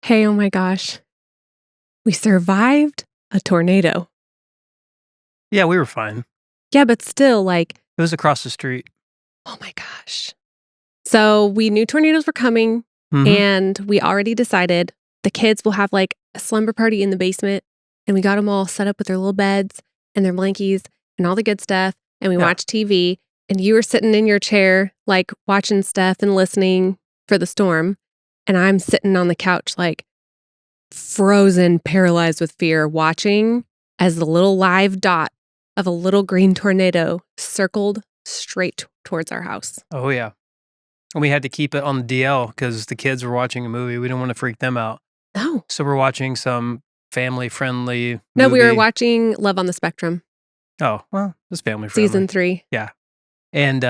Hey, oh my gosh. We survived a tornado. Yeah, we were fine. Yeah, but still, like, It was across the street. oh my gosh. So we knew tornadoes were coming, Mhm. and we already decided the kids will have like a slumber party in the basement. And we got them all set up with their little beds and their blankies and all the good stuff. And we Yeah. watched TV. And you were sitting in your chair, like watching stuff and listening for the storm. And I'm sitting on the couch, like frozen, paralyzed with fear, watching as the little live dot of a little green tornado circled straight towards our house. Oh, yeah. And we had to keep it on the DL because the kids were watching a movie. We didn't want to freak them out. No. So we're watching some family-friendly movie. No, we were watching Love on the Spectrum, Oh, well, it's family-friendly. season 3. Yeah. And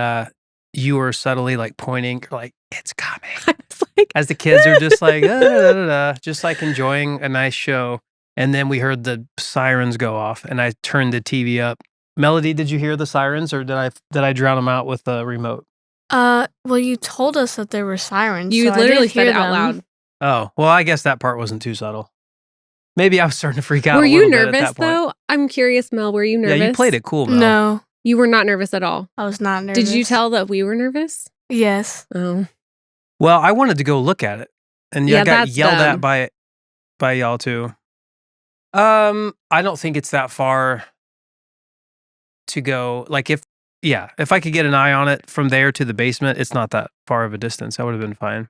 you were subtly, like, pointing, like, "It's coming." I was like, As the kids are just like, "Da, da, da, da," just, like, enjoying a nice show. And then we heard the sirens go off, and I turned the TV up. Melody, did you hear the sirens, or did I drown them out with the remote? Well, you told us that there were sirens. you so I literally did said hear it out them. loud. Oh, well, I guess that part wasn't too subtle. Maybe I was starting to freak out Were a you little bit at nervous that point. though? I'm curious, Mel. Were you nervous? Yeah, you played it cool, Mel. No, You were not nervous at all. I was not nervous. Did you tell that we were nervous? Yes. Oh, Well, I wanted to go look at it, and Yeah, I got that's yelled dumb. at by y'all too. I don't think it's that far to go. Like if I could get an eye on it from there to the basement, it's not that far of a distance. I would have been fine.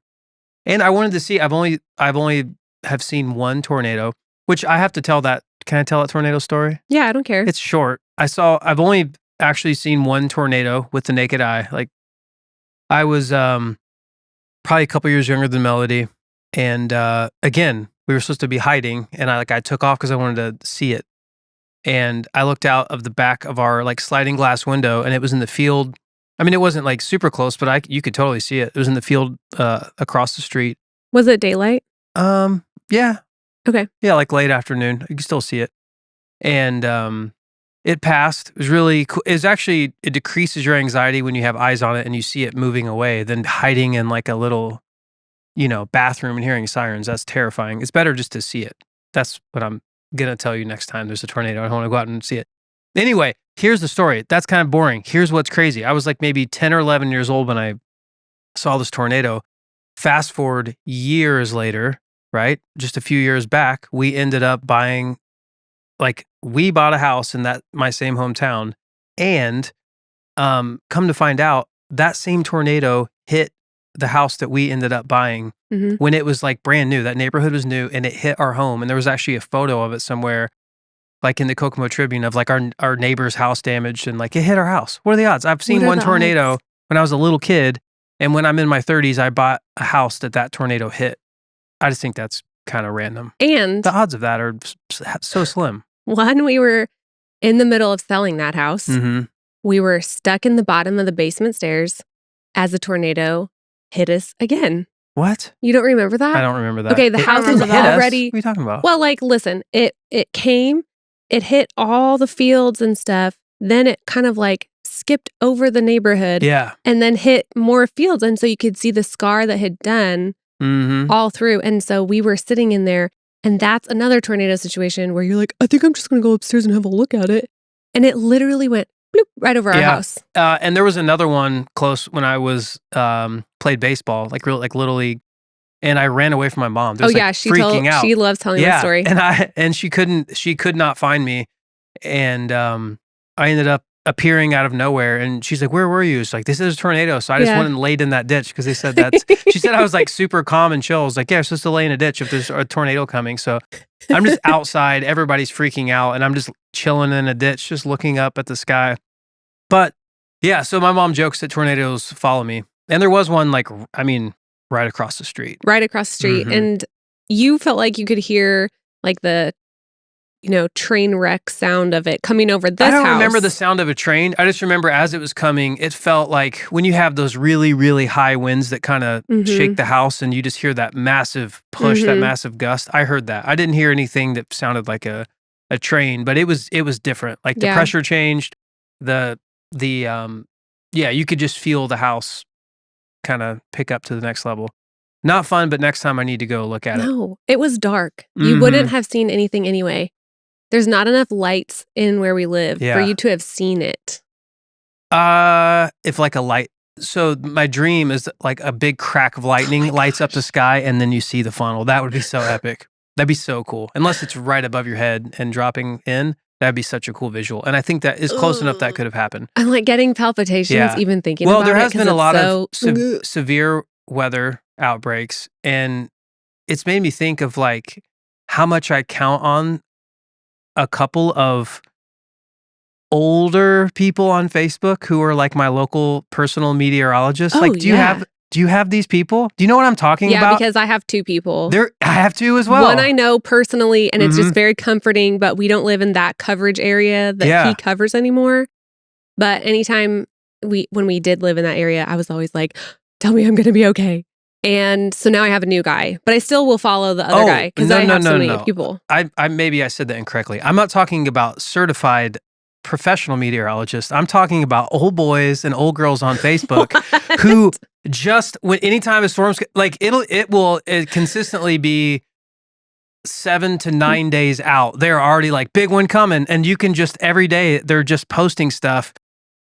And I wanted to see. I've only have seen one tornado, which I have to tell that. Can I tell that tornado story? yeah, I don't care. It's short. I've only actually seen one tornado with the naked eye. Like I was probably a couple years younger than Melody, and again, we were supposed to be hiding, and I took off because I wanted to see it. And I looked out of the back of our like sliding glass window, and it was in the field. I mean, it wasn't like super close, but you could totally see it. It was in the field across the street. Was it daylight? Yeah. Okay. Yeah, like late afternoon. You can still see it. And it passed. It was really cool. It decreases your anxiety when you have eyes on it and you see it moving away than hiding in like a little, bathroom and hearing sirens. That's terrifying. It's better just to see it. That's what I'm going to tell you next time there's a tornado. I want to go out and see it. Anyway, here's the story. That's kind of boring. Here's what's crazy. I was like maybe 10 or 11 years old when I saw this tornado. Fast forward years later, right? Just a few years back, we ended up buying, we bought a house in my same hometown, and come to find out, that same tornado hit the house that we ended up buying Mhm. when it was like brand new. That neighborhood was new, and it hit our home. And there was actually a photo of it somewhere, like in the Kokomo Tribune, of like our neighbor's house damaged, and like it hit our house. What are the odds? I've seen What are one the tornado odds? when I was a little kid, and when I'm in my 30s, I bought a house that tornado hit. I just think that's kind of random. And The odds of that are so slim. when we were in the middle of selling that house, Mm-hmm. we were stuck in the bottom of the basement stairs as a tornado hit us again. What? You don't remember that? I don't remember that. Okay, the house was hit us? already- What are you talking about? Well, like, listen, it came, it hit all the fields and stuff. Then it kind of like skipped over the neighborhood Yeah. and then hit more fields. And so you could see the scar that had done Mm-hmm. all through. And so we were sitting in there, and that's another tornado situation where you're like, I think I'm just going to go upstairs and have a look at it. And it literally went bloop right over our Yeah. house. And there was another one close when I was played baseball, like Little League, and I ran away from my mom. Oh There's, yeah, she freaking out. loves telling the story. And she could not find me, and I ended up appearing out of nowhere, and she's like, "Where were you?" It's like, "This is a tornado." So I just Yeah. went and laid in that ditch because they said that's. She said I was like super calm and chill. I was like, "Yeah, you're supposed to lay in a ditch if there's a tornado coming." So I'm just outside. Everybody's freaking out, and I'm just chilling in a ditch, just looking up at the sky. But yeah, so my mom jokes that tornadoes follow me, and there was one right across the street. Right across the street. Mhm. And you felt like you could hear like the, train wreck sound of it coming over this I don't house. remember the sound of a train. I just remember as it was coming, it felt like when you have those really, really high winds that kind of Mhm. shake the house, and you just hear that massive push, that Mhm. massive gust. I heard that. I didn't hear anything that sounded like a train, but it was different. Like the Yeah. pressure changed. You could just feel the house kind of pick up to the next level. Not fun, but next time I need to go look at it. No, it was dark. You Mhm. wouldn't have seen anything anyway. There's not enough lights in where we live for Yeah. you to have seen it. If like a light. So my dream is like a big crack of lightning lights up the sky, and then you see the funnel. That would be so epic. That'd be so cool. Unless it's right above your head and dropping in, that'd be such a cool visual. And I think that is close enough that could have happened. I'm like getting palpitations Yeah. even thinking Well, about there it. has 'cause been a it's lot so, of severe weather outbreaks, and it's made me think of like how much I count on a couple of older people on Facebook who are like my local personal meteorologists. Oh, Like, do you yeah. have these people? Do you know what I'm talking yeah, about? because I have two people. I have to as well. One I know personally, and it's Mhm. just very comforting, but we don't live in that coverage area that Yeah. he covers anymore. But anytime when we did live in that area, I was always like, tell me I'm going to be okay. And so now I have a new guy, but I still will follow the other guy because I have so many people. I maybe I said that incorrectly. I'm not talking about certified professional meteorologists. I'm talking about old boys and old girls on Facebook who just when anytime a storm's like it will consistently be 7 to 9 days out. They're already like big one coming, and you can just every day they're just posting stuff.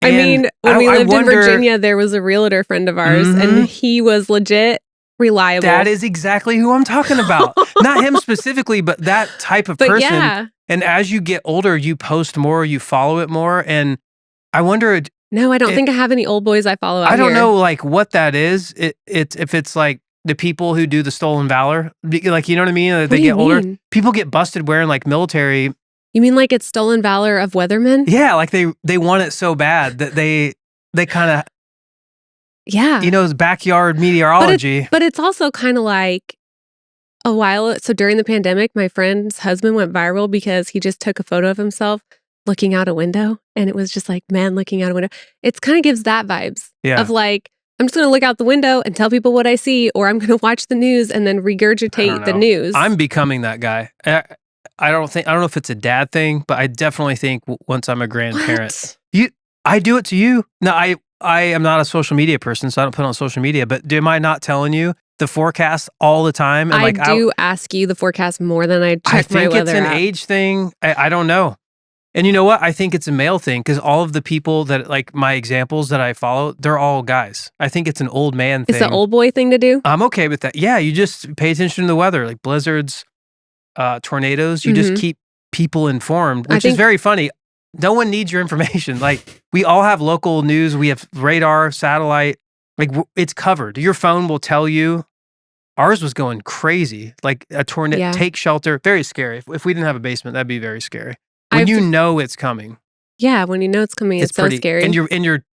I And mean, when we I lived wonder- in Virginia, there was a realtor friend of ours, Mhm. and he was legit reliable. That is exactly who I'm talking about. Not him specifically, but that type of but person. yeah, And as you get older, you post more, you follow it more. And I wonder, no, I don't It- think I have any old boys I follow out I don't here. know like what that is. It's if it's like the people who do the stolen valor, like, you know what I mean? What They do get you older. mean? People get busted wearing like military. You mean like it's stolen valor of weathermen? Yeah. Like they want it so bad that they kind of, Yeah. it's backyard meteorology. But it's also kind of like so during the pandemic, my friend's husband went viral because he just took a photo of himself looking out a window, and it was just like, man, looking out a window. It kind of gives that vibes Yeah. of like, I'm just going to look out the window and tell people what I see, or I'm going to watch the news and then I regurgitate don't the know. news. I'm becoming that guy. I don't know if it's a dad thing, but I definitely think once I'm a grandparent, What? I do it to you. No, I am not a social media person, so I don't put on social media. But am I not telling you the forecast all the time? And I like do ask you the forecast more than I check I think my it's weather an app. age thing. I don't know. And you know what? I think it's a male thing because all of the people that like my examples that I follow, they're all guys. I think it's an old man thing. It's an old boy thing to do. I'm okay with that. Yeah, you just pay attention to the weather, like blizzards, tornadoes. You just Mhm. keep people informed, I which is think- very funny. No one needs your information. Like we all have local news. We have radar, satellite. Like it's covered. Your phone will tell you. Ours was going crazy. Like a tornado. Yeah. Take shelter. Very scary. If we didn't have a basement, that'd be very scary. When I've you just- know it's coming, Yeah, when you know it's coming, it's so pretty scary. And your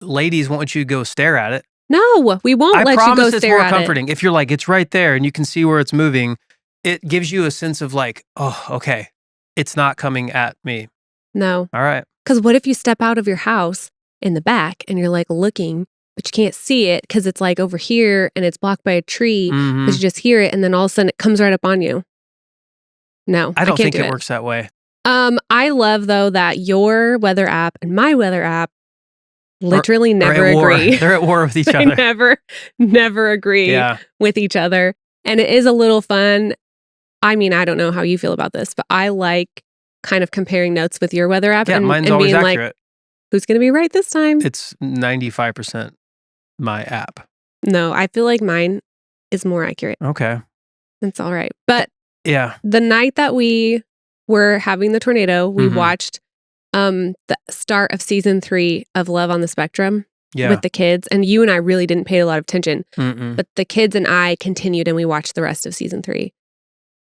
ladies want you to go stare at it. No, we won't I let you promise go it's stare more at comforting. If you're like, it's right there and you can see where it's moving, it gives you a sense of like, oh, okay, it's not coming at me. it. No, All right. because what if you step out of your house in the back and you're like looking, but you can't see it because it's like over here and it's blocked by a tree, Mhm. but you just hear it and then all of a sudden it comes right up on you. No, I don't can't think do it works that way. I love though that your weather app and my weather app literally never They're at war. agree. They're at war with each They other. never agree Yeah. with each other. And it is a little fun. I mean, I don't know how you feel about this, but I like kind of comparing notes with your weather app Yeah, and, mine's and always being accurate. like, who's going to be right this time? It's 95% my app. No, I feel like mine is more accurate. Okay. It's all right. But Yeah. the night that we were having the tornado, we Mhm. watched the start of season 3 of Love on the Spectrum Yeah. with the kids. And you and I really didn't pay a lot of attention, Mm-mm. but the kids and I continued and we watched the rest of season 3.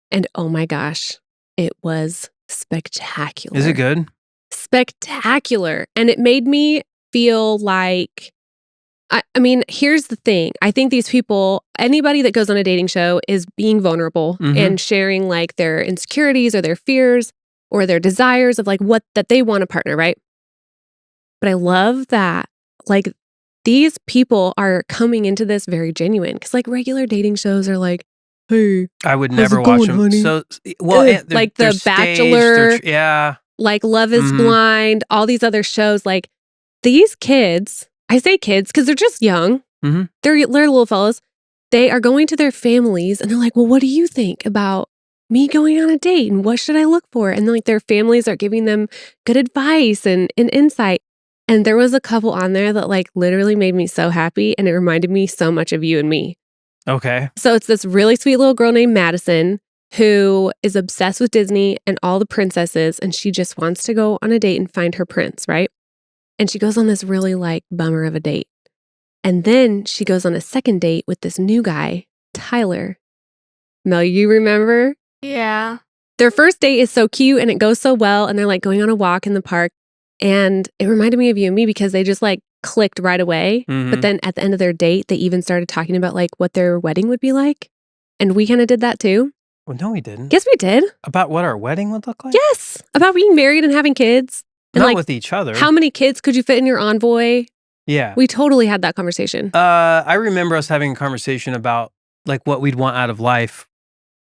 And oh my gosh, it was spectacular. Is it good? Spectacular. And it made me feel like, I mean, here's the thing. I think these people, anybody that goes on a dating show is being vulnerable Mhm. and sharing like their insecurities or their fears or their desires of like what that they want a partner, right? But I love that like these people are coming into this very genuine because like regular dating shows are like, hey, I would How's never it watch going, them. honey? So, well, Ugh, they're- like they're The staged, Bachelor. yeah. like Love is Mhm. Blind, all these other shows, like these kids, I say kids because they're just young. Mhm. They're little fellas. they are going to their families and they're like, well, what do you think about me going on a date and what should I look for? And like their families are giving them good advice and insight. And there was a couple on there that like literally made me so happy and it reminded me so much of you and me. Okay. So it's this really sweet little girl named Madison who is obsessed with Disney and all the princesses, and she just wants to go on a date and find her prince, right? And she goes on this really like bummer of a date. And then she goes on a second date with this new guy, Tyler. Mel, you remember? Yeah. Their first date is so cute and it goes so well, and they're like going on a walk in the park. And it reminded me of you and me because they just like clicked right away. Mhm. But then at the end of their date, they even started talking about like what their wedding would be like. And we kind of did that too. Well, no, we didn't. Yes, we did. About what our wedding would look like? Yes. About being married and having kids. And Not like, with each other. how many kids could you fit in your envoy? Yeah. We totally had that conversation. I remember us having a conversation about like what we'd want out of life,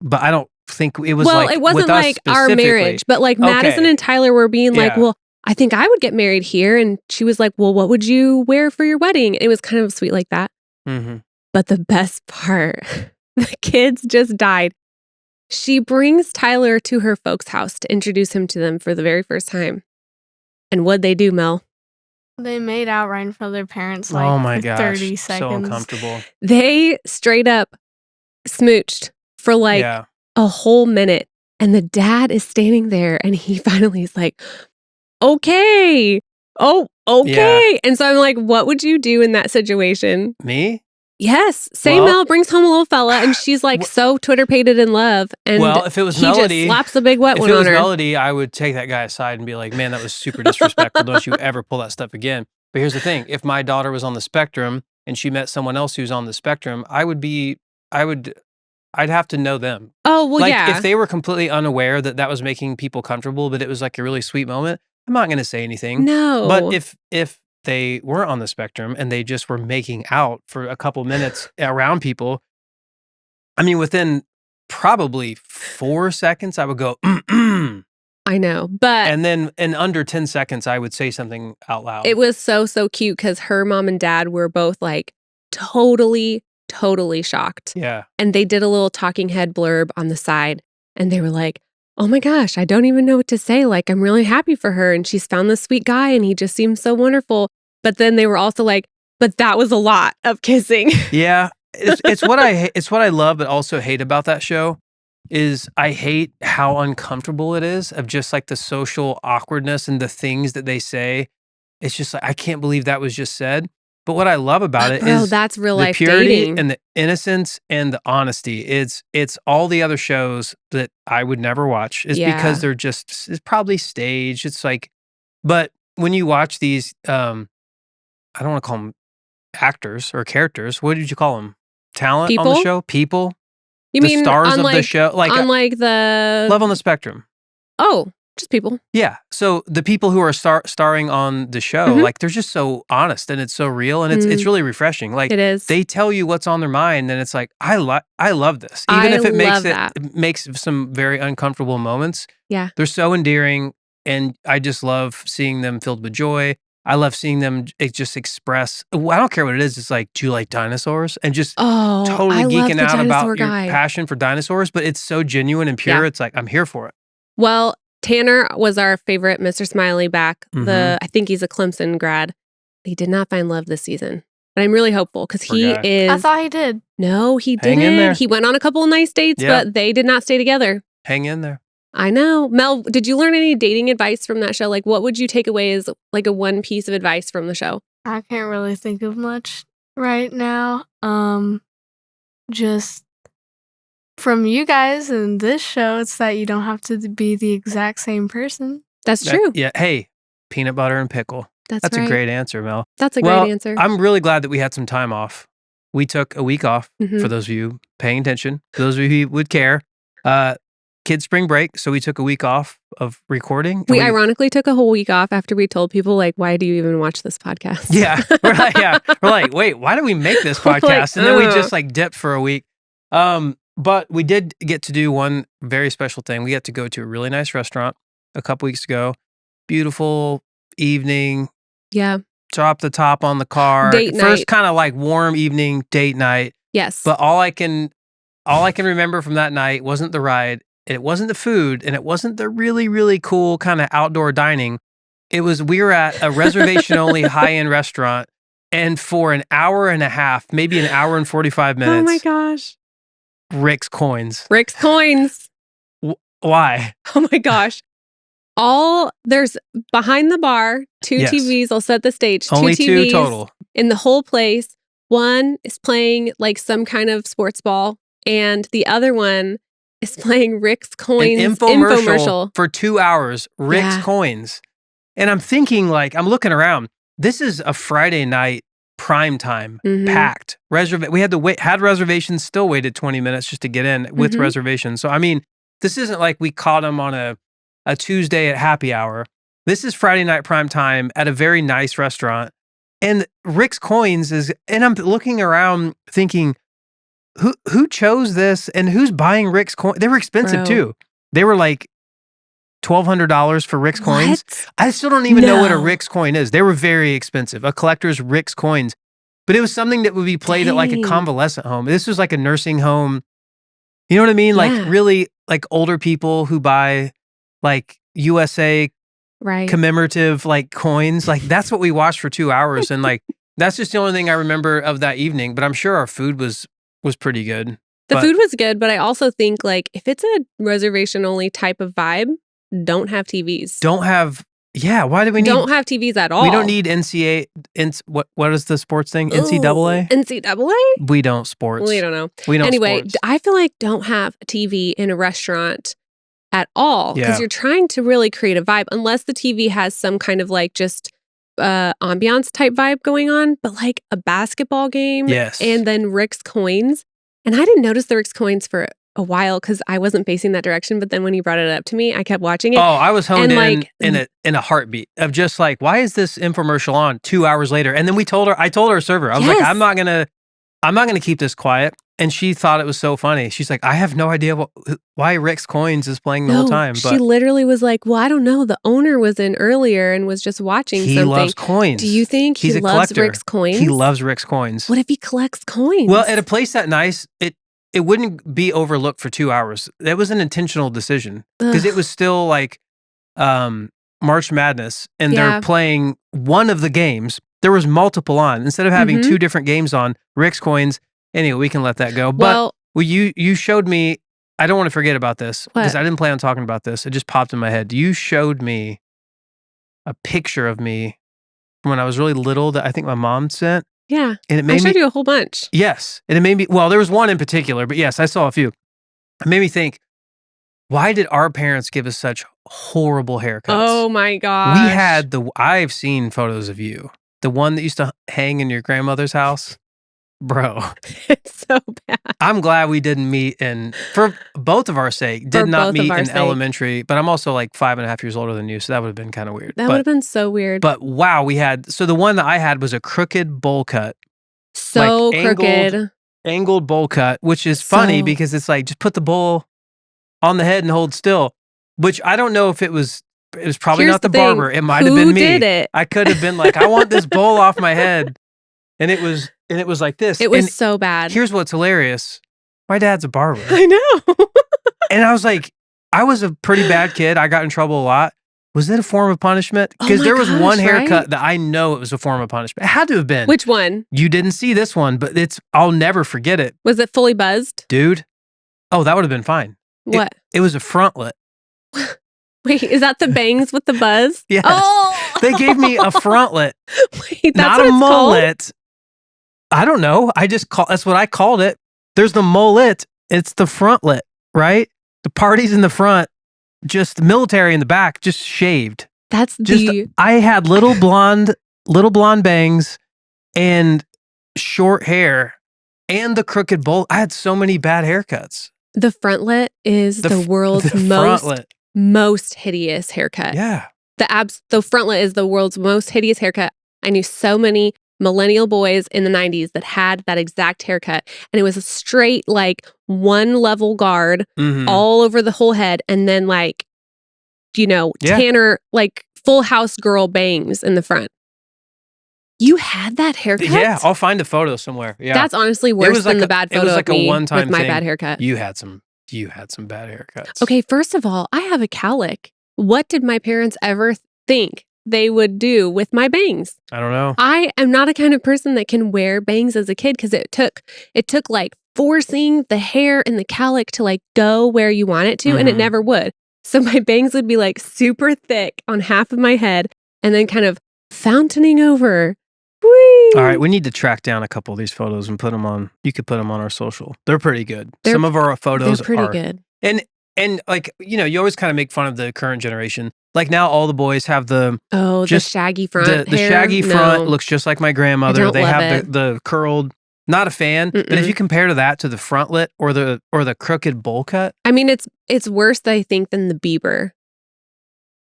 but I don't think it was Well, like it wasn't with us like our specifically. marriage, but like Madison Okay. and Tyler were being like, Yeah. well, I think I would get married here. And she was like, well, what would you wear for your wedding? It was kind of sweet like that. Mm-hmm. But the best part, the kids just died. She brings Tyler to her folks' house to introduce him to them for the very first time. And what'd they do, Mel? They made out right in front of their parents like Oh my for gosh. 30 So seconds. uncomfortable. They straight up smooched for like Yeah. a whole minute. And the dad is standing there and he finally is like, okay. Oh, okay. And so I'm like, what would you do in that situation? Me? Yes. Say Well- Mel brings home a little fella and she's like Wh- so Twitter-pated in love. And Well, if it was he Melody, just slaps a big wet if one it on was her. Melody, I would take that guy aside and be like, man, that was super disrespectful. Don't you ever pull that stuff again. But here's the thing. If my daughter was on the spectrum and she met someone else who's on the spectrum, I'd have to know them. Oh, well, like yeah. if they were completely unaware that that was making people comfortable, but it was like a really sweet moment, I'm not going to say anything. No. But if they weren't on the spectrum and they just were making out for a couple minutes around people, I mean, within probably 4 seconds, I would go, I know. But and then in under 10 seconds, I would say something out loud. it was so cute because her mom and dad were both like totally shocked. Yeah. And they did a little talking head blurb on the side. And they were like, oh my gosh, I don't even know what to say. Like, I'm really happy for her. And she's found this sweet guy and he just seems so wonderful. But then they were also like, but that was a lot of kissing. Yeah. It's what I love, but also hate about that show is I hate how uncomfortable it is of just like the social awkwardness and the things that they say. It's just like, I can't believe that was just said. But what I love about it Bro, is that's real the life purity dating. and the innocence and the honesty. It's all the other shows that I would never watch is Yeah. because they're just, it's probably staged. It's like, but when you watch these, I don't want to call them actors or characters. What did you call them? Talent on the People? show? People? You The mean stars on of like, the show? Like on like the Love on the Spectrum. Oh, just people. Yeah. So the people who are starring on the show, Mhm. like they're just so honest and it's so real and it's really refreshing. Like It is. they tell you what's on their mind and it's like, I love this. Even I if it love that. makes some very uncomfortable moments. Yeah. They're so endearing and I just love seeing them filled with joy. I love seeing them just express, I don't care what it is. It's like, do you like dinosaurs? And just Oh, totally I love geeking the out about dinosaur your guy. passion for dinosaurs, but it's so genuine and pure. Yeah. It's like, I'm here for it. Well, Tanner was our favorite Mr. Smiley back. Mhm. I think he's a Clemson grad. He did not find love this season. But I'm really hopeful because Poor he guy. is. I thought he did. No, he Hang in didn't. there. He went on a couple of nice dates, Yeah. but they did not stay together. Hang in there. I know. Mel, did you learn any dating advice from that show? Like, what would you take away as like a one piece of advice from the show? I can't really think of much right now. Just from you guys and this show, it's that you don't have to be the exact same person. That's true. Yeah. Hey, peanut butter and pickle. That's right. a great answer, Mel. That's a Well, great answer. I'm really glad that we had some time off. We took a week off Mhm. for those of you paying attention, for those of you who would care. Kids spring break, so we took a week off of recording. and We ironically took a whole week off after we told people, like, why do you even watch this podcast? Yeah. We're like, wait, why did we make this We're like, podcast? And then we "Ugh." just like dipped for a week. But we did get to do one very special thing. We got to go to a really nice restaurant a couple weeks ago. Beautiful evening, Yeah. drop the top on the car. Date First night. kind of like warm evening date night. Yes. But all I can remember from that night wasn't the ride, it wasn't the food, and it wasn't the really, really cool kind of outdoor dining. It was we were at a reservation-only high-end restaurant, and for an hour and a half, maybe an hour and 45 minutes, oh my gosh. Rick's Coins. Rick's Coins. Why? Oh my gosh. There's behind the bar, 2 Yes. TVs. I'll set the stage. Only 2 two TVs total. in the whole place. One is playing like some kind of sports ball, and the other one is playing Rick's An Coins infomercial for 2 hours, Rick's Yeah. Coins. And I'm thinking, like, I'm looking around. This is a Friday night prime time, Mhm. packed. We had to wait, had reservations, still waited 20 minutes just to get in with Mhm. reservations. So, I mean, this isn't like we caught them on a Tuesday at happy hour. This is Friday night prime time at a very nice restaurant. And Rick's Coins is, and I'm looking around thinking, who chose this and who's buying Rick's Coins? They were expensive Bro. too. They were like $1,200 for Rick's Coins. What? I still don't even know what a No. Rick's Coin is. They were very expensive. A collector's Rick's Coins. But it was something that would be played at like a Dang. convalescent home. This was like a nursing home. You know what I mean? Like Yeah. really like older people who buy like USA Right. commemorative like coins. Like that's what we watched for 2 hours. And like that's just the only thing I remember of that evening. But I'm sure our food was pretty good. The but- food was good, but I also think like if it's a reservation only type of vibe, don't have TVs. Don't have why do we need Don't have TVs at all. we don't need what is the sports thing? NCAA? Ooh, NCAA? We don't sports. We don't know. We don't Anyway, sports. I feel like don't have a TV in a restaurant at all because Yeah. you're trying to really create a vibe unless the TV has some kind of like just ambiance type vibe going on, but like a basketball game Yes. and then Rick's Coins. And I didn't notice the Rick's Coins for a while because I wasn't facing that direction. But then when you brought it up to me, I kept watching it. Oh, I was honed and, in like, in a heartbeat of just like, why is this infomercial on 2 hours later? And then I told our server, I was like, Yes. I'm not gonna keep this quiet. And she thought it was so funny. She's like, I have no idea why Rick's Coins is playing the whole time. she But literally was like, well, I don't know. The owner was in earlier and was just watching he something. loves coins. Do you think He's he a loves collector. Rick's Coins? He loves Rick's Coins. What if he collects coins? Well, at a place that nice, it wouldn't be overlooked for 2 hours. That was an intentional decision because it Ugh. was still like March Madness, and Yeah. they're playing one of the games. There was multiple on. Instead of having Mhm. 2 different games on, Rick's Coins. Anyway, we can let that go. But well, you showed me. I don't want to forget about this because What? I didn't plan on talking about this. It just popped in my head. You showed me a picture of me from when I was really little that I think my mom sent, yeah. and it I made showed me. you a whole bunch. Yes. And it made me, well, there was one in particular, but yes, I saw a few. It made me think, why did our parents give us such horrible haircuts? Oh my gosh. We had I've seen photos of you. The one that used to hang in your grandmother's house. Bro, It's so bad. I'm glad we didn't meet for both of our sake, did For not both of meet our in sake. elementary, but I'm also like 5.5 years older than you, so that would have been kind of weird. That would have been so weird. But wow, so the one that I had was a crooked bowl cut. So like crooked. Angled bowl cut, which is funny So- because it's like just put the bowl on the head and hold still. Which I don't know if it was probably Here's not the the thing. barber. It might have Who been me. did it? I could have been like, I want this bowl off my head. And it was like this. It was And so bad. here's what's hilarious. My dad's a barber. I know. And I was like, I was a pretty bad kid. I got in trouble a lot. Was it a form of punishment? Oh Because my there was one gosh, haircut right? that I know it was a form of punishment. It had to have been. Which one? You didn't see this one, but I'll never forget it. Was it fully buzzed? Dude. Oh, that would have been fine. What? It was a frontlet. Wait, is that the bangs with the buzz? Yes. Oh, They gave me a frontlet, Wait, that's not what a it's called? mullet. I don't know. That's what I called it. There's the mullet. It's the frontlet, right? The party's in the front, just the military in the back, just shaved. That's Just I had little blonde bangs and short hair and the crooked bowl. I had so many bad haircuts. the frontlet is the, f- world's the most frontlet. most hideous haircut. Yeah. The frontlet is the world's most hideous haircut. I knew so many millennial boys in the 90s that had that exact haircut, and it was a straight like one level guard Mhm. all over the whole head, and then like Yeah. Tanner like Full House girl bangs in the front. You had that haircut? Yeah, I'll find a photo somewhere. Yeah, That's honestly worse than the bad it photo was of like a me one-time with my thing. bad haircut. You had some bad haircuts. Okay, first of all, I have a cowlick. What did my parents ever think they would do with my bangs? I don't know. I am not a kind of person that can wear bangs as a kid because it took like forcing the hair and the cowlick to like go where you want it to, and it Mhm. never would. So my bangs would be like super thick on half of my head and then kind of fountaining over. Whee! All right, we need to track down a couple of these photos and put them on. You could put them on our social. They're pretty good. They're- Some of our They're photos pretty are good. and like you always kind of make fun of the current generation. Like now, all the boys have the Oh, just the shaggy front. the hair? shaggy front No. looks just like my grandmother. don't They love have it. the curled. Not a fan, but if Mm-mm. you compare to that to the frontlet or the crooked bowl cut, I mean, it's worse, I think, than the Bieber.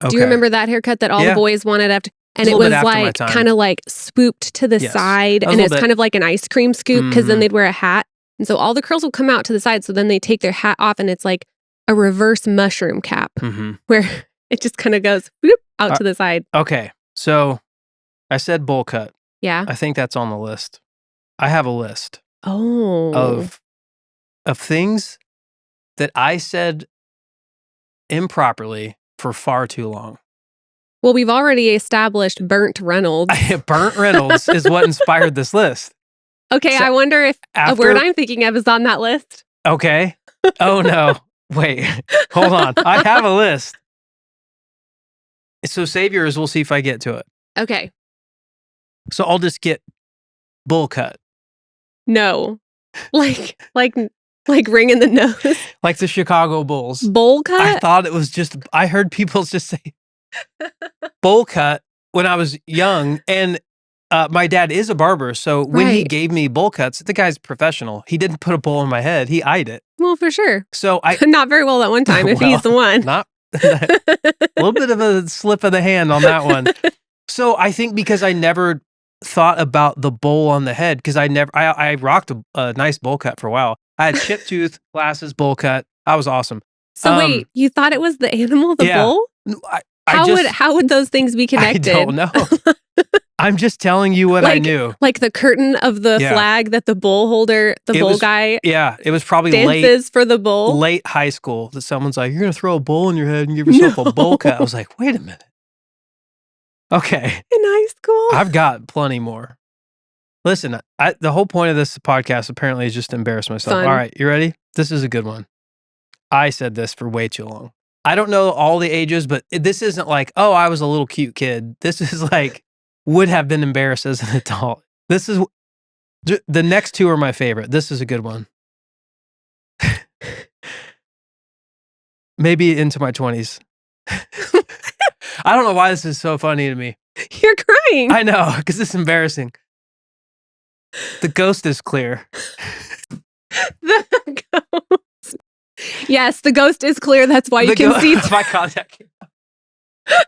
okay. Do you remember that haircut that all Yeah. the boys wanted after? And It's a it little was bit after my like time. kind of like swooped to the Yes. side, That was and a it's little kind of like an ice cream scoop because then Mhm. they'd wear a hat, and so all the curls would come out to the side. So then they take their hat off, and it's like a reverse mushroom cap hmm where it just kind of goes whoop, out to the side. Okay, so I said bowl cut. Yeah. I think that's on the list. I have a list Oh. of things that I said improperly for far too long. Well, we've already established Burnt Reynolds. Burnt Reynolds is what inspired this list. Okay, So I wonder if a After word I'm thinking of is on that list. okay. Oh no. Wait. Hold on. I have a list. So save yours. We'll see if I get to it. Okay. So I'll just get bull cut. No. Like ringing the nose. Like the Chicago Bulls. Bowl I cut? thought it was just I heard people just say bowl cut when I was young, and my dad is a barber, so when he Right. gave me bowl cuts, the guy's professional. He didn't put a bowl in my head; he eyed it. Well, for sure. So I Not very well that one time if Well, he's the one. not a little bit of a slip of the hand on that one. So I think because I never thought about the bowl on the head, because I rocked a nice bowl cut for a while. I had chip tooth, glasses, bowl cut. I was awesome. So wait, you thought it was the animal, the yeah. bull? I How would those things be connected? I don't know. I'm just telling you what I knew. Like the curtain of the Yeah. flag that the bull holder, the It bull was guy Yeah, it was probably dances for the bull. late high school that someone's like, "You're gonna throw a bowl in your head and give yourself a bowl cut." I was like, "Wait a minute." Okay, In high school. I've got plenty more. Listen, the whole point of this podcast apparently is just to embarrass myself. Fun. All right, you ready? This is a good one. I said this for way too long. I don't know all the ages, but this isn't like, oh, I was a little cute kid. This is like, would have been embarrassed as an adult. This is, the next two are my favorite. This is a good one. Maybe into my 20s. I don't know why this is so funny to me. You're crying. I know, because it's embarrassing. The ghost is clear. The ghost. Yes, the ghost is clear. That's why you The can see. my contact. I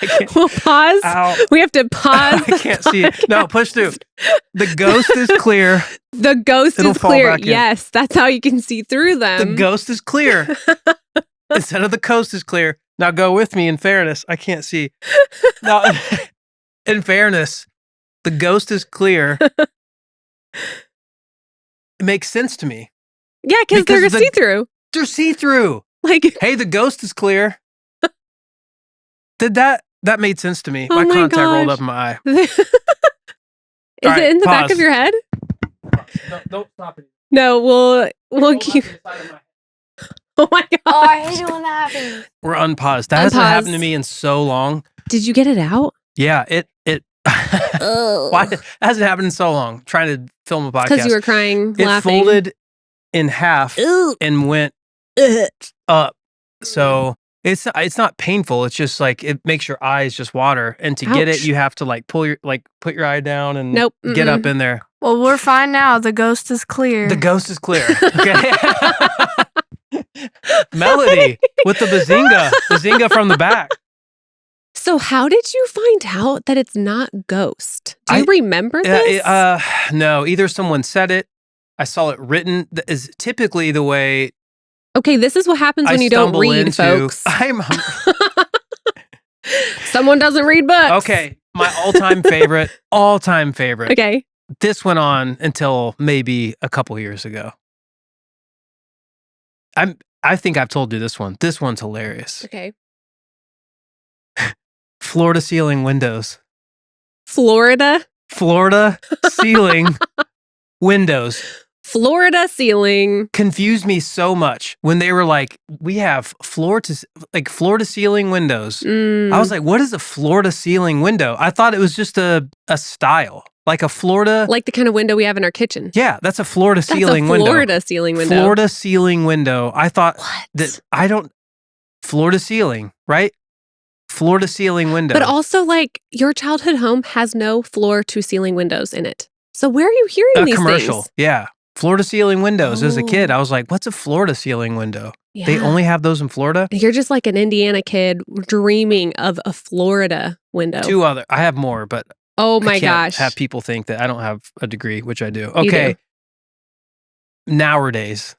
can't. We'll pause. Ow. We have to pause. I can't see it. No, push through. The ghost is clear. The ghost It'll is fall clear. back in. Yes, that's how you can see through The them. ghost is clear. Instead of the coast is clear. Now go with me in fairness. I can't see. Now, in fairness, the ghost is clear. It makes sense to me. Yeah, because they're Because the- see through. They're see-through. Like, Hey, the ghost is clear. That made sense to me. Oh my my contact rolled gosh. up in my eye. is All right, it in the back pause. of your head? Don't stop it. No, we'll keep. Oh my god! Oh, I hate it when that happens. We're unpaused. That hasn't happened to Unpaused. me in so long. Did you get it out? Yeah, it why that hasn't happened in so long. Trying to film a podcast. Because you were crying, it laughing. folded in half Ooh. and went up. So it's not painful. It's just like it makes your eyes just water. And to get it, Ouch. you have to like put your eye down and Nope. get mm-mm. up in there. Well, we're fine now. The ghost is clear. The ghost is clear. Okay. Melody with the bazinga from the back. So, how did you find out that it's not ghost? Do you I- remember this? No, either someone said it, I saw it written. That is typically the way Okay, this is what happens I when you don't stumble read, into. folks. I'm Someone doesn't read books. okay. My all-time favorite. All-time favorite. Okay. This went on until maybe a couple years ago. I think I've told you this one. This one's hilarious. Okay. Floor to ceiling windows. Florida Ceiling windows ceiling. confused me so much when they were like, we have floor to ceiling windows. I was like, what is a floor to ceiling window? I thought it was just a style, like a Florida. Like the kind of window we have in our kitchen. Yeah, that's a floor to ceiling That's a window. Florida ceiling window. Florida ceiling window. I thought What? floor to ceiling, right? Floor to ceiling window. But also, like, your childhood home has no floor to ceiling windows in it. So where are you hearing a these commercial. things? Yeah. Floor to ceiling windows. As a kid, Oh. I was like, what's a floor to ceiling window? Yeah. They only have those in Florida? You're just like an Indiana kid dreaming of a Florida window. Two other. I have more, but Oh I my can't gosh. have people think that I don't have a degree, which I do. You Okay. Nowadays.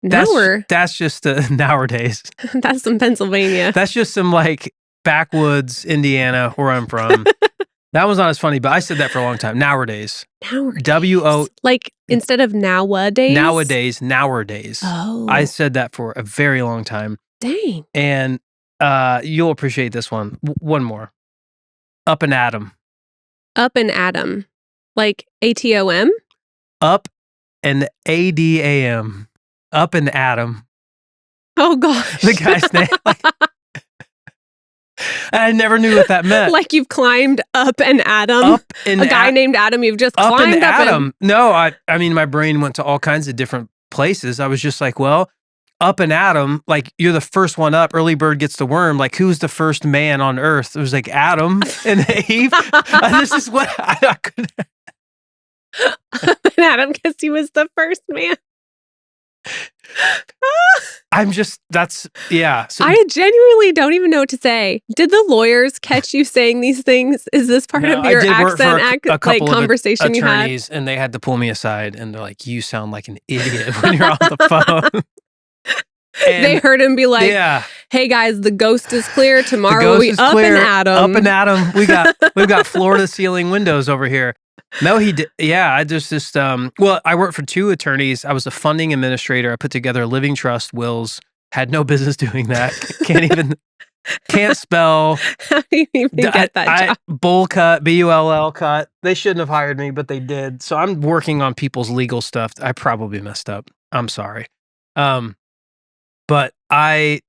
Now That's just nowadays. that's some Pennsylvania. That's just some like backwoods Indiana where I'm from. That was not as funny, but I said that for a long time. Nowadays. Nowadays. W-O. Like instead of nowadays. Nowadays. Oh. I said that for a very long time. Dang. And you'll appreciate this one. One more. Up and Atom. Up and Atom. Like ATOM? Up and ADAM. Up and Atom. Oh gosh. The guy's name. I never knew what that meant. Like you've climbed up an Adam. Up and a guy named Adam you've just up climbed and up Atom. No, I mean my brain went to all kinds of different places. I was just like, well, up and Adam, like you're the first one up. Early bird gets the worm. Like who's the first man on Earth? It was like Adam and Eve. This is what I couldn't. Up and Adam because he was the first man. I'm just yeah. So I genuinely don't even know what to say. Did the lawyers catch you saying these things? Is this part no, of your I did work for accent a couple conversation of you had? attorneys, and they had to pull me aside, and they're like, "You sound like an idiot when you're on the phone." They heard him be like, yeah, "Hey guys, the ghost is clear. the Tomorrow ghost we is up clear. and Adam. Up and Adam. We've got floor to ceiling windows over here. No, he did. Yeah, I just well, I worked for two attorneys. I was a funding administrator. I put together a living trust, wills. Had no business doing that. Can't spell. How do you even get that job? Bull cut, BULL cut. They shouldn't have hired me, but they did. So I'm working on people's legal stuff. I probably messed up. I'm sorry. But I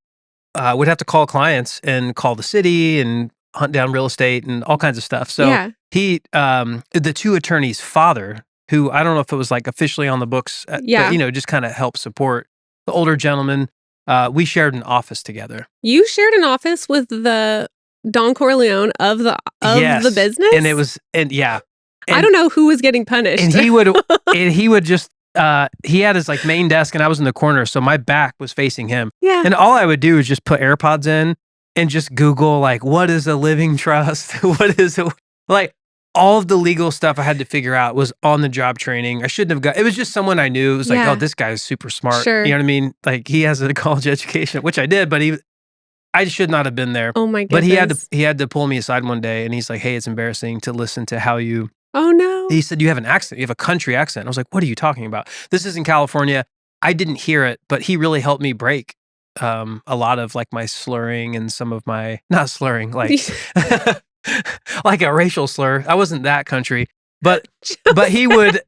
would have to call clients and call the city and hunt down real estate and all kinds of stuff. So Yeah. he, the two attorneys' father, who I don't know if it was like officially on the books, Yeah. but just kind of help support the older gentleman. We shared an office together. You shared an office with the Don Corleone of the Yes. business, And it was, yeah. I don't know who was getting punished. And he would just, he had his like main desk and I was in the corner. So my back was facing him. yeah. And all I would do is just put AirPods in and just Google like, what is a living trust? What is it? Like all of the legal stuff I had to figure out was on the job training. I shouldn't have got, it was just someone I knew. It was like, Yeah. oh, this guy's super smart. Sure. You know what I mean? Like he has a college education, which I did, but I should not have been there. Oh my But goodness. he had to pull me aside one day and he's like, hey, it's embarrassing to listen to how you, Oh no. he said, you have an accent. You have a country accent. I was like, what are you talking about? This is in California. I didn't hear it, but he really helped me break a lot of like my slurring and some of my, not slurring, like, like a racial slur. I wasn't that country, but he would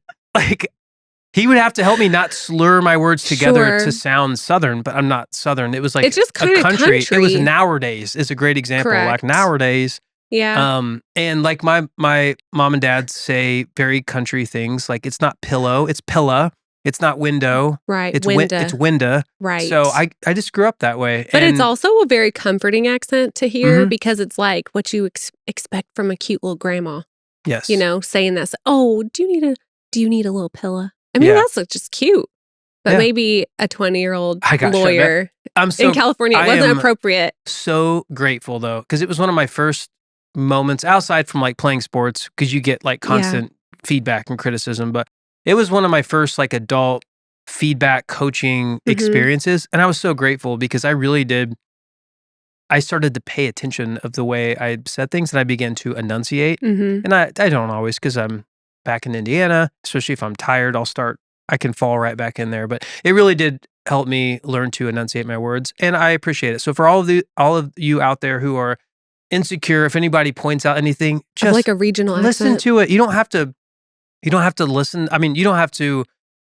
he would have to help me not slur my words together Sure. to sound Southern, but I'm not Southern. It was like It's just a kinda country. It was country. nowadays is a great example. Correct. Like nowadays, yeah. and like my mom and dad say very country things. Like it's not pillow, it's pilla. It's not window. Right. It's Winda. it's winda. Right. So I just grew up that way. But it's And also a very comforting accent to hear Mhm. because it's like what you expect from a cute little grandma, yes, saying that. Oh, do you need a little pillow? I mean, Yeah. that's just cute. But Yeah. maybe a 20-year-old I got shut down. lawyer I'm so in California, it I wasn't am appropriate. so grateful though, because it was one of my first moments outside from like playing sports, because you get like Yeah. constant feedback and criticism. But it was one of my first like adult feedback coaching Mhm. experiences, and I was so grateful because I really did. I started to pay attention of the way I said things, and I began to enunciate. Mm-hmm. And I don't always, because I'm back in Indiana, especially if I'm tired, I can fall right back in there. But it really did help me learn to enunciate my words, and I appreciate it. So for all of you out there who are insecure, if anybody points out anything, just Like a regional listen accent. to it. You don't have to listen. I mean, you don't have to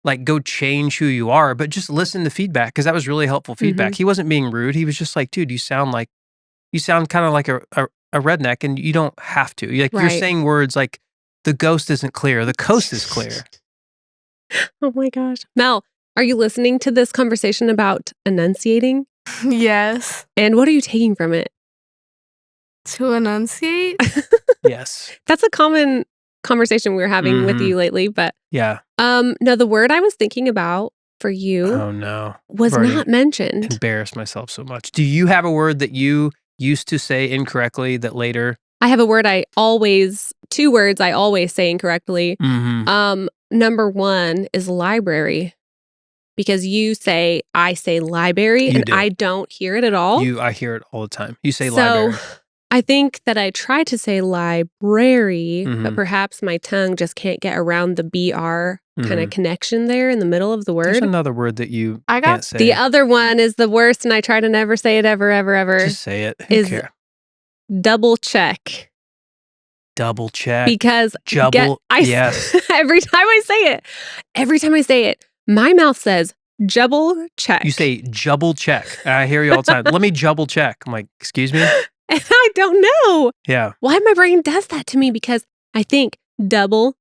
like go change who you are, but just listen to feedback, because that was really helpful feedback. He wasn't being rude. He was just like, dude, you sound kind of like a redneck, and you don't have to. You're Right. saying words like the ghost isn't clear, the coast is clear. Oh my gosh. Mel, are you listening to this conversation about enunciating? Yes. And what are you taking from it? To enunciate? Yes. That's a common conversation we're having with Mhm. you lately. But Yeah. no, the word I was thinking about for you Oh no. was I've already not mentioned. embarrassed myself so much. Do you have a word that you used to say incorrectly that later? I have a word two words I always say incorrectly. Mm-hmm. Number one is library. Because I say library, You and do. I don't hear it at all. I hear it all the time. You say so library. I think that I try to say library, but Mhm. perhaps my tongue just can't get around the BR kind of Mhm. connection there in the middle of the There's word. another word that you I got can't say. The other one is the worst, and I try to never say it ever, ever, ever. Just say it. Who is cares? double check. Double check. Because Yes. every time I say it, my mouth says double check. You say jubble check. I hear you all the time. Let me jubble check. I'm like, excuse me? And I don't know Yeah. why my brain does that to me, because I think double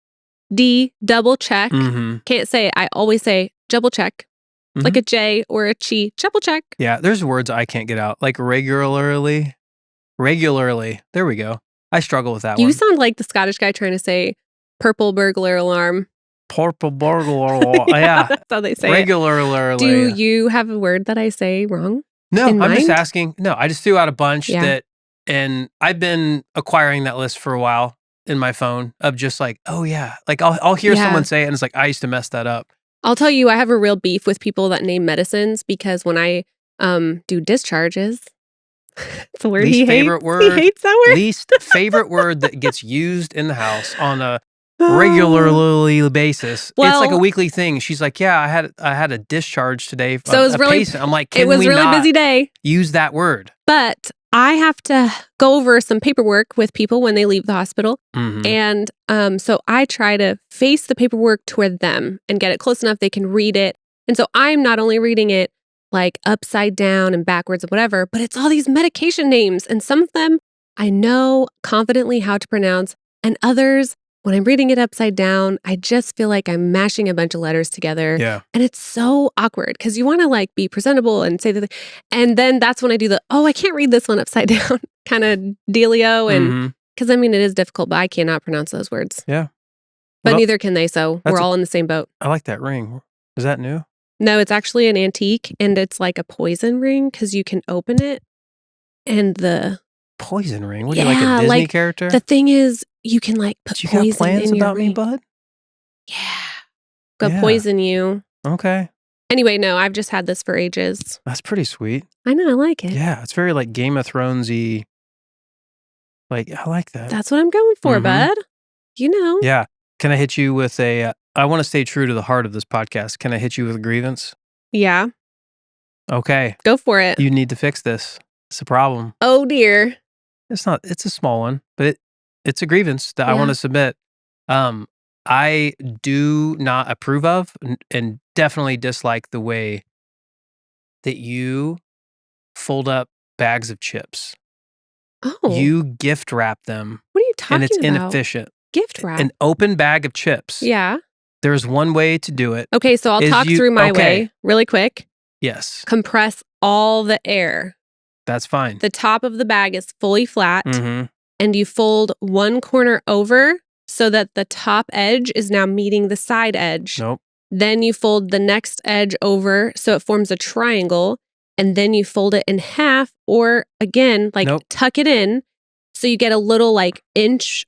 check. Mm-hmm. Can't say it. I always say double check. Like a J or a chi. Double check. Yeah, there's words I can't get out. Like regularly. There we go. I struggle with that You one. sound like the Scottish guy trying to say purple burglar alarm. Purple burglar. Yeah. That's how they say it. Regularly. Do you have a word that I say wrong? No, in I'm just mind? asking. No, I just threw out a bunch Yeah. and I've been acquiring that list for a while in my phone of just like, oh yeah. Like I'll hear Yeah. someone say it and it's like, I used to mess that up. I'll tell you, I have a real beef with people that name medicines, because when I do discharges, it's a word Least he favorite hates. word. He hates that word. Least favorite word that gets used in the house on a regularly basis. It's like a Well- weekly thing. She's like, yeah, I had a discharge today. So it was a really- patient. I'm like, It can was we really not busy day. use that word? But I have to go over some paperwork with people when they leave the hospital. Mhm. And so I try to face the paperwork toward them and get it close enough they can read it. And so I'm not only reading it like upside down and backwards and whatever, but it's all these medication names. And some of them I know confidently how to pronounce, and others, when I'm reading it upside down, I just feel like I'm mashing a bunch of letters together. Yeah. And it's so awkward because you want to like be presentable and say the thing. And then that's when I do I can't read this one upside down kind of dealio. And Mhm. because I mean, it is difficult, but I cannot pronounce those words. Yeah. But Well, neither can they. So that's we're a- all in the same boat. I like that ring. Is that new? No, it's actually an antique, and it's like a poison ring because you can open it. And the Poison ring. What are you, like a Yeah, Disney like, character? the thing is, you can like put Do you got poison plans in your about me, ring. bud? Yeah. Go Yeah. poison you. Okay. Anyway, no, I've just had this for ages. That's pretty sweet. I know, I like it. Yeah, it's very like Game of Thrones-y. Like, I like that. That's what I'm going for, Mhm. bud. You know. Yeah. Can I hit you with I want to stay true to the heart of this podcast. Can I hit you with a grievance? Yeah. Okay. Go for it. You need to fix this. It's a problem. Oh dear. It's a small one, but it's a grievance that I want Yeah. to submit. I do not approve of and definitely dislike the way that you fold up bags of chips. Oh. You gift wrap them What are you talking and it's about? inefficient. Gift wrap. An open bag of chips. Yeah. There's one way to do it. Okay, so I'll Is talk you- through my okay. way really quick. Yes, Compress all the air. that's fine. The top of the bag is fully flat, Mm-hmm. and you fold one corner over so that the top edge is now meeting the side edge. Nope. Then you fold the next edge over so it forms a triangle, and then you fold it in half, or again, like Nope. tuck it in so you get a little like inch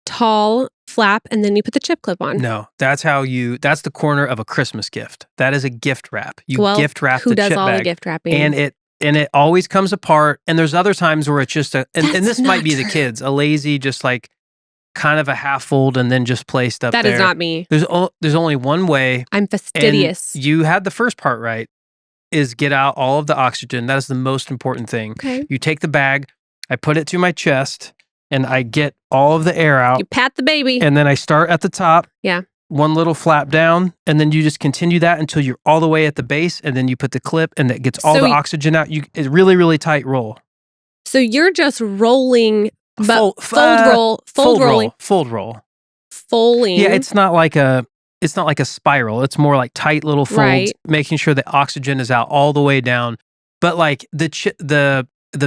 tall flap, and then you put the chip clip on. No, that's the corner of a Christmas gift. That is a gift wrap. You Well, gift wrap Who the does chip all bag. the gift wrapping? And and it always comes apart. And there's other times where it's just and That's this might not be the true. kids, a lazy, just like kind of a half fold and then just placed up That there. is not me. There's only one way. I'm And fastidious. you had the first part right, is get out all of the oxygen. That is the most important thing. Okay. You take the bag, I put it to my chest, and I get all of the air out. You pat the baby. And then I start at the top. Yeah. One little flap down, and then you just continue that until you're all the way at the base, and then you put the clip, and it gets all So the y- oxygen out. It's really, really tight roll. So you're just rolling, but Fold- fold rolling, Fold roll. folding. Yeah, it's not like a spiral. It's more like tight little folds, Right. making sure the oxygen is out all the way down. But like the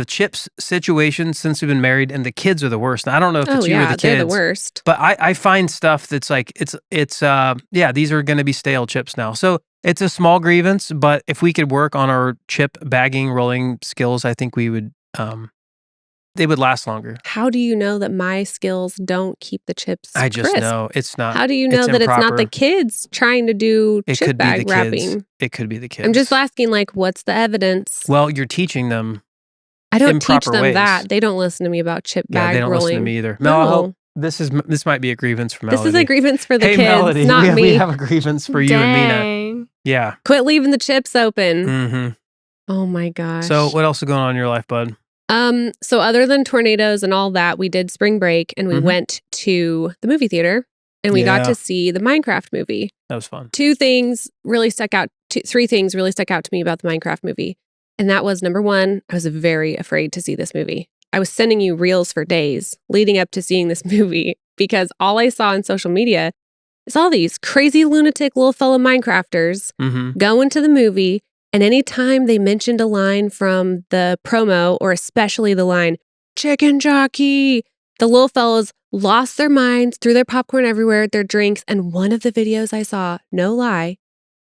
chips situation, since we've been married, and the kids are the worst. And I don't know if Oh it's you or yeah, the they're kids. the worst. But I find stuff that's like it's these are going to be stale chips now. So it's a small grievance, but if we could work on our chip bagging rolling skills, I think we would they would last longer. How do you know that my skills don't keep the chips I just crisp? know it's not. How do you know it's that it's not the improper. kids trying to do It chip could be the bag kids. wrapping? It could be the kids. I'm just asking, like, what's the evidence? Well, you're teaching them. I don't teach improper them ways. that. They don't listen to me about chip Yeah, bag they don't rolling. listen to me either. Mel, I No. hope this might be a grievance for Melody. This is a grievance for the hey, kids, Melody, not me. we have a grievance for you and Mina. Dang. Yeah. Quit leaving the chips open. Mm-hmm. Oh my gosh. So what else is going on in your life, bud? So other than tornadoes and all that, we did spring break and we Mhm. went to the movie theater and we got Yeah. to see the Minecraft movie. That was fun. Three things really stuck out to me about the Minecraft movie. And that was number one, I was very afraid to see this movie. I was sending you reels for days leading up to seeing this movie because all I saw on social media is all these crazy lunatic little fellow Minecrafters Mm-hmm. going to the movie. And anytime they mentioned a line from the promo, or especially the line, chicken jockey, the little fellows lost their minds, threw their popcorn everywhere, their drinks. And one of the videos I saw, no lie,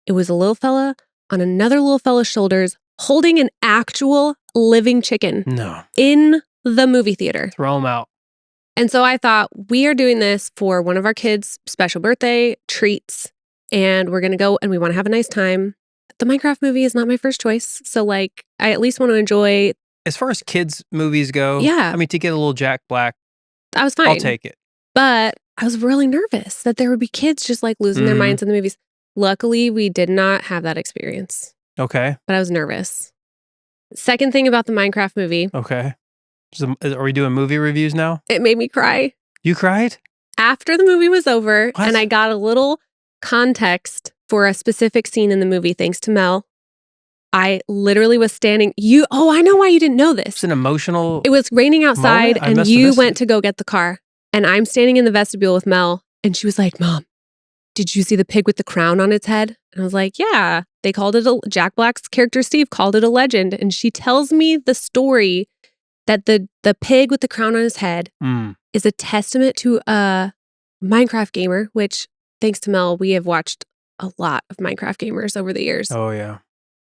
it was a little fella on another little fella's shoulders holding an actual living chicken No. in the movie theater. Throw them out. And so I thought, we are doing this for one of our kids' special birthday treats, and we're going to go and we want to have a nice time. The Minecraft movie is not my first choice. So, like, I at least want to enjoy. As far as kids' movies go, Yeah. I mean, to get a little Jack Black, I was fine. I'll take it. But I was really nervous that there would be kids just like losing their Mhm. minds in the movies. Luckily, we did not have that experience, Okay. but I was nervous. Second thing about the Minecraft movie, Okay. So, are we doing movie reviews now? it made me cry. You cried? After the movie was over What? and I got a little context for a specific scene in the movie, thanks to Mel, I literally was standing. I know why you didn't know this. It's an emotional. It was raining outside I and must have you missed went it. to go get the car. And I'm standing in the vestibule with Mel and she was like, Mom, did you see the pig with the crown on its head? And I was like, yeah. They called it Jack Black's character Steve called it a legend. And she tells me the story that the pig with the crown on his head Mm. is a testament to a Minecraft gamer, which thanks to Mel, we have watched a lot of Minecraft gamers over the years. Oh, yeah.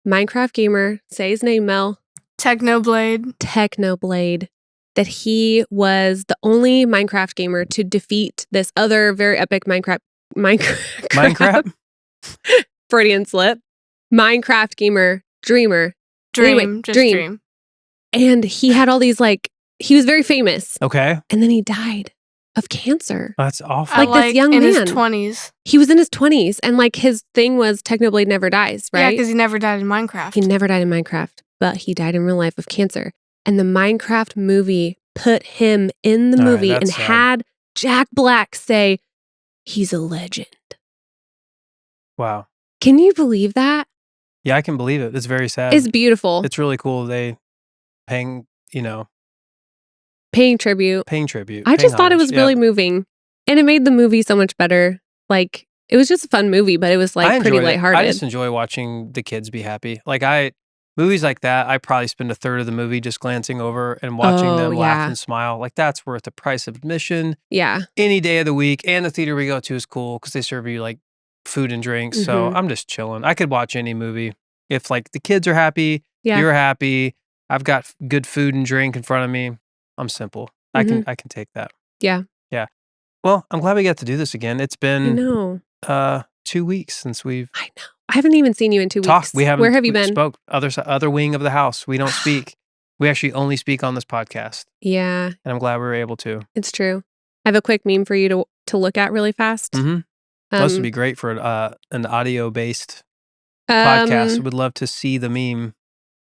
Minecraft gamer, say his name, Mel. Technoblade. Technoblade, that he was the only Minecraft gamer to defeat this other very epic Minecraft? Freudian slip, Minecraft gamer, dreamer. Dream. Anyway, just dream. dream. And he had all these he was very famous Okay. and then he died of cancer. That's awful. Like this young in man. his 20s. He was in his 20s and his thing was Technoblade never dies, Yeah, right? because he never died in Minecraft. He never died in Minecraft, but he died in real life of cancer. And the Minecraft movie put him in the All right, movie that's and sad. had Jack Black say, he's a legend. Wow. Can you believe that? Yeah, I can believe it. It's very sad. It's beautiful. It's really cool. They paying Paying tribute. tribute. I just paying thought it homage. was Yeah. really moving. And it made the movie so much better. It was just a fun movie, but it was I pretty enjoyed it. lighthearted. I just enjoy watching the kids be happy. Movies like that, I probably spend a third of the movie just glancing over and watching Oh, them laugh yeah. and smile. That's worth the price of admission Yeah. any day of the week. And the theater we go to is cool because they serve you food and drinks. So Mhm. I'm just chilling. I could watch any movie if the kids are happy, Yeah. you're happy. I've got good food and drink in front of me. I'm simple. I can take that. Yeah. Yeah. Well, I'm glad we got to do this again. It's I been know. 2 weeks since we've I know. I haven't even seen you in 2 weeks. We haven't. Where have you we been? Spoke other wing of the house. We don't speak. We actually only speak on this podcast, Yeah, and I'm glad we were able to. it's true. I have a quick meme for you to look at really fast. Mm-hmm. This would be great for an audio based podcast. Would love to see the meme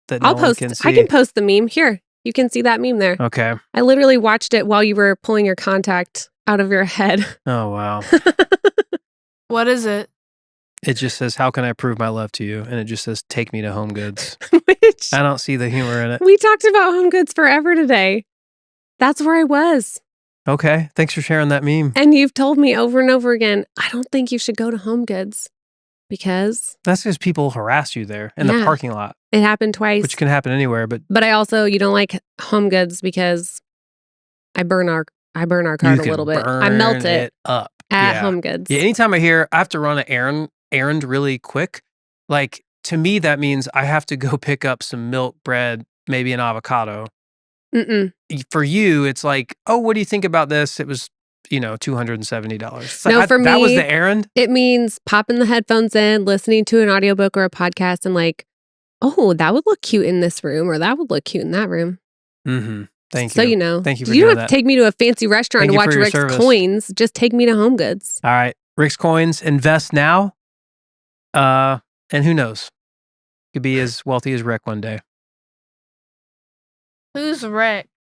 that no one can see. I can post the meme here. You can see that meme there. Okay. I literally watched it while you were pulling your contact out of your head. Oh wow. What is it? It just says, "How can I prove my love to you?" And it just says, "Take me to Home Goods." Which I don't see the humor in it. we talked about Home Goods forever today. That's where I was. Okay. Thanks for sharing that meme. And you've told me over and over again, I don't think you should go to Home Goods because That's because people harass you there in the Yeah. parking lot, it happened twice. which can happen anywhere. But But you don't like Home Goods because I burn our you cart a can little bit. I burn melt it up at Yeah. Home Goods. Yeah, anytime I have to run an errand really quick, like to me that means I have to go pick up some milk, bread, maybe an avocado. Mm-mm. For you, it's like, oh, what do you think about this? It was, $270. No, for that was me- the errand. It means popping the headphones in, listening to an audiobook or a podcast, and like, oh, that would look cute in this room, or that would look cute in that room. Mm-hmm. Thank So you. you know. Thank you for You doing don't have that. to take me to a fancy restaurant Thank to you watch for your Rick's service. Coins. Just take me to Home Goods. All right, Rick's Coins, invest now. And who knows? Could be as wealthy as Rick one day. Who's Rick?